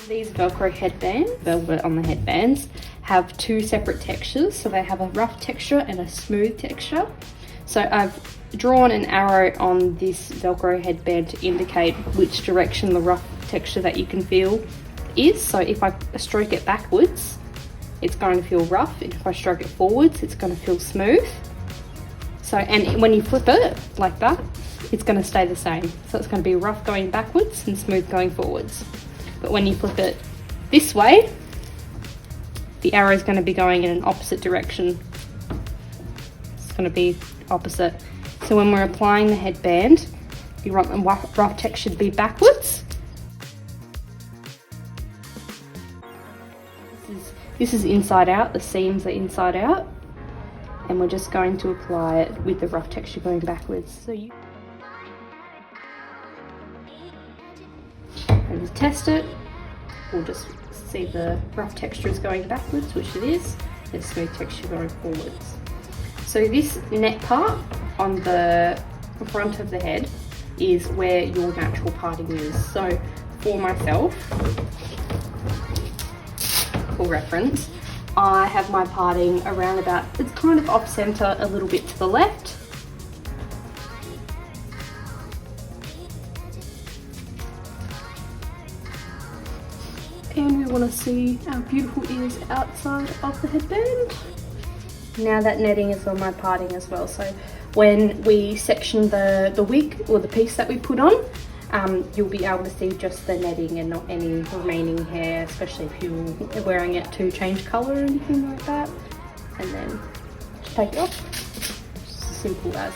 These Velcro headbands, velvet on the headbands, have two separate textures. So they have a rough texture and a smooth texture. So I've drawn an arrow on this Velcro headband to indicate which direction the rough texture that you can feel is. So if I stroke it backwards, it's going to feel rough. If I stroke it forwards, it's going to feel smooth. So, and when you flip it like that, it's going to stay the same. So it's going to be rough going backwards and smooth going forwards. But when you flip it this way, the arrow is going to be going in an opposite direction. It's going to be opposite. So when we're applying the headband, you want the rough texture to be backwards. This is inside out, the seams are inside out. And we're just going to apply it with the rough texture going backwards. So you and to test it, we'll just see the rough texture is going backwards, which it is, and smooth texture going forwards. So this net part on the front of the head is where your natural parting is. So for myself, for reference, I have my parting around about, it's kind of off center a little bit to the left. And we want to see our beautiful ears outside of the headband. Now that netting is on my parting as well, so when we section the wig or the piece that we put on, you'll be able to see just the netting and not any remaining hair, especially if you're wearing it to change colour or anything like that. And then just take it off. Just as simple as